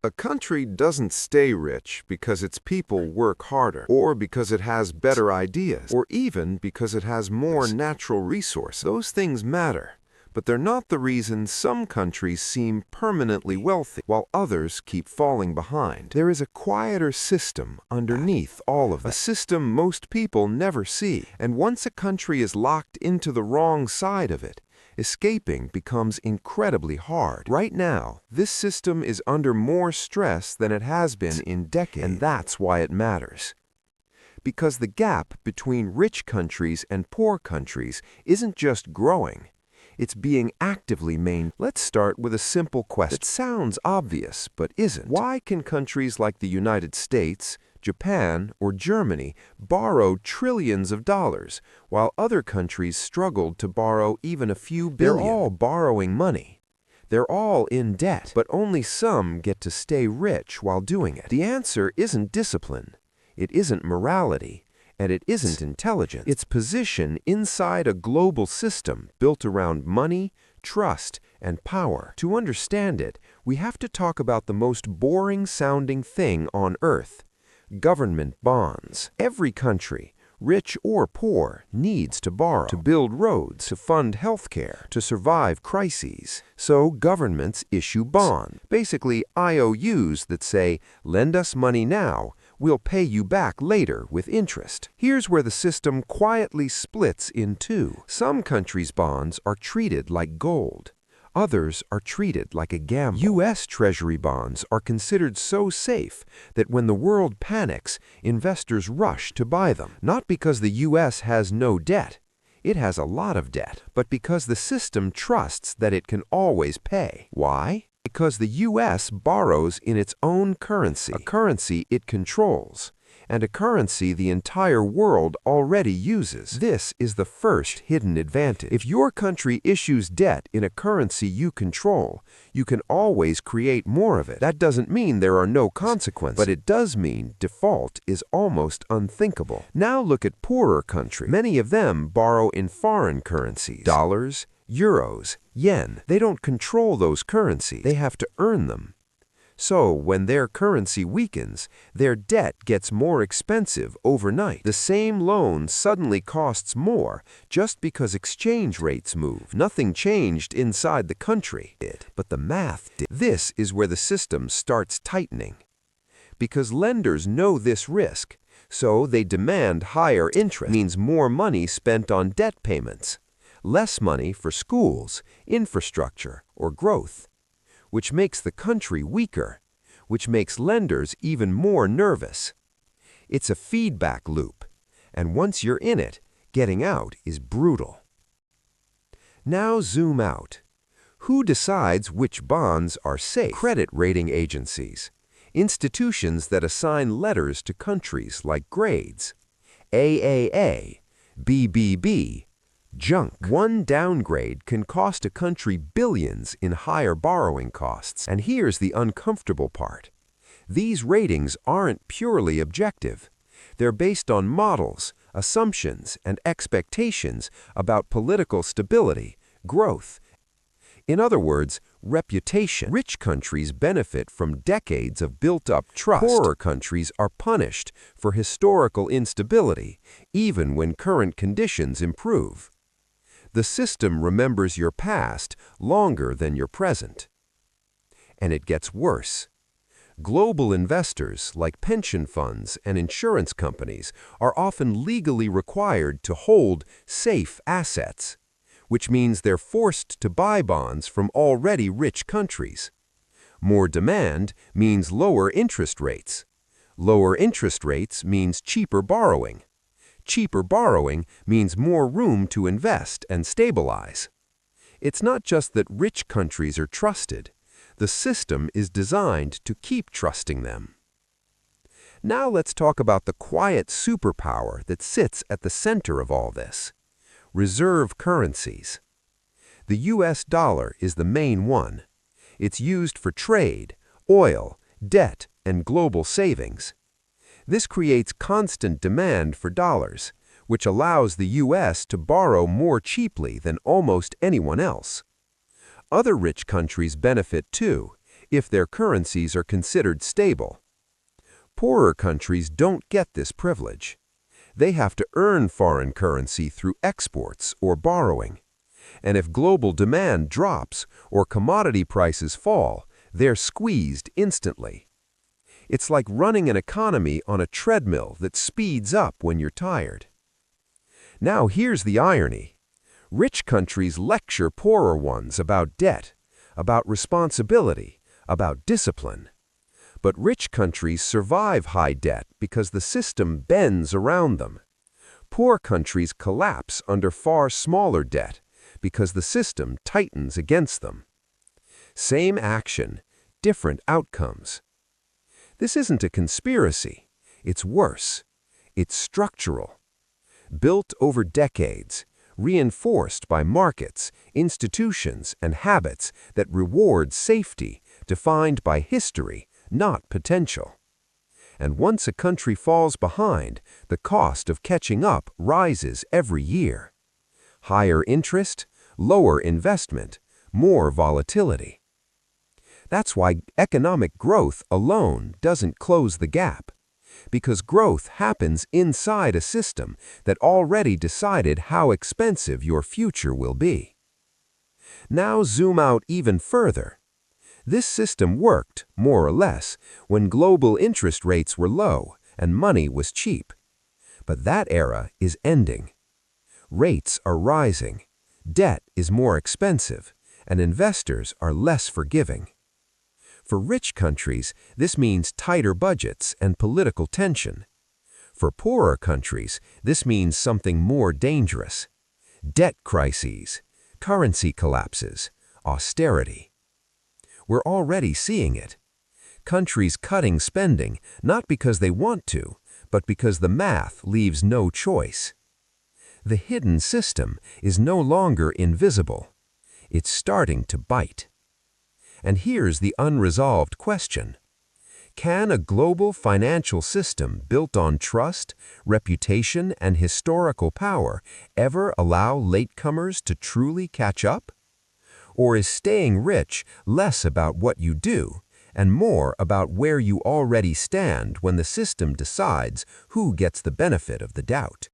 A country doesn't stay rich because its people work harder, or because it has better ideas, or even because it has more natural resources. Those things matter, but they're not the reason some countries seem permanently wealthy, while others keep falling behind. There is a quieter system underneath all of that, a system most people never see. And once a country is locked into the wrong side of it, escaping becomes incredibly hard. Right now, this system is under more stress than it has been in decades, and that's why it matters. Because the gap between rich countries and poor countries isn't just growing, it's being actively maintained. Let's start with a simple question. It sounds obvious, but isn't. Why can countries like the United States, Japan, or Germany borrow trillions of dollars, while other countries struggled to borrow even a few billion? They're all borrowing money. They're all in debt, but only some get to stay rich while doing it. The answer isn't discipline, it isn't morality, and it isn't intelligence. It's position inside a global system built around money, trust, and power. To understand it, we have to talk about the most boring-sounding thing on Earth: government bonds. Every country, rich or poor, needs to borrow to build roads, to fund healthcare, to survive crises. So governments issue bonds, basically IOUs that say, lend us money now, we'll pay you back later with interest. Here's where the system quietly splits in two. Some countries' bonds are treated like gold. Others are treated like a gamble. U.S. Treasury bonds are considered so safe that when the world panics, investors rush to buy them. Not because the U.S. has no debt. It has a lot of debt, but because the system trusts that it can always pay. Why? Because the U.S. borrows in its own currency, a currency it controls, and a currency the entire world already uses. This is the first hidden advantage. If your country issues debt in a currency you control, you can always create more of it. That doesn't mean there are no consequences, but it does mean default is almost unthinkable. Now look at poorer countries. Many of them borrow in foreign currencies: dollars, euros, yen. They don't control those currencies. They have to earn them. So when their currency weakens, their debt gets more expensive overnight. The same loan suddenly costs more just because exchange rates move. Nothing changed inside the country, but the math did. This is where the system starts tightening. Because lenders know this risk, so they demand higher interest. Means more money spent on debt payments, less money for schools, infrastructure, or growth, which makes the country weaker, which makes lenders even more nervous. It's a feedback loop, and once you're in it, getting out is brutal. Now zoom out. Who decides which bonds are safe? Credit rating agencies, institutions that assign letters to countries like grades: AAA, BBB, junk. One downgrade can cost a country billions in higher borrowing costs. And here's the uncomfortable part. These ratings aren't purely objective. They're based on models, assumptions, and expectations about political stability, growth. In other words, reputation. Rich countries benefit from decades of built-up trust. Poorer countries are punished for historical instability, even when current conditions improve. The system remembers your past longer than your present. And it gets worse. Global investors, like pension funds and insurance companies, are often legally required to hold safe assets, which means they're forced to buy bonds from already rich countries. More demand means lower interest rates. Lower interest rates means cheaper borrowing. Cheaper borrowing means more room to invest and stabilize. It's not just that rich countries are trusted. The system is designed to keep trusting them. Now let's talk about the quiet superpower that sits at the center of all this: reserve currencies. The US dollar is the main one. It's used for trade, oil, debt, and global savings. This creates constant demand for dollars, which allows the U.S. to borrow more cheaply than almost anyone else. Other rich countries benefit too. if their currencies are considered stable. Poorer countries don't get this privilege. They have to earn foreign currency through exports or borrowing. And if global demand drops or commodity prices fall, they're squeezed instantly. It's like running an economy on a treadmill that speeds up when you're tired. Now here's the irony. Rich countries lecture poorer ones about debt, about responsibility, about discipline. But rich countries survive high debt because the system bends around them. Poor countries collapse under far smaller debt because the system tightens against them. Same action, different outcomes. This isn't a conspiracy. It's worse. It's structural. Built over decades, reinforced by markets, institutions, and habits that reward safety, defined by history, not potential. And once a country falls behind, the cost of catching up rises every year. Higher interest, lower investment, more volatility. That's why economic growth alone doesn't close the gap, because growth happens inside a system that already decided how expensive your future will be. Now zoom out even further. This system worked, more or less, when global interest rates were low and money was cheap. But that era is ending. Rates are rising, debt is more expensive, and investors are less forgiving. For rich countries, this means tighter budgets and political tension. For poorer countries, this means something more dangerous: debt crises, currency collapses, austerity. We're already seeing it. Countries cutting spending, not because they want to, but because the math leaves no choice. The hidden system is no longer invisible. It's starting to bite. And here's the unresolved question. Can a global financial system built on trust, reputation, and historical power ever allow latecomers to truly catch up? Or is staying rich less about what you do and more about where you already stand when the system decides who gets the benefit of the doubt?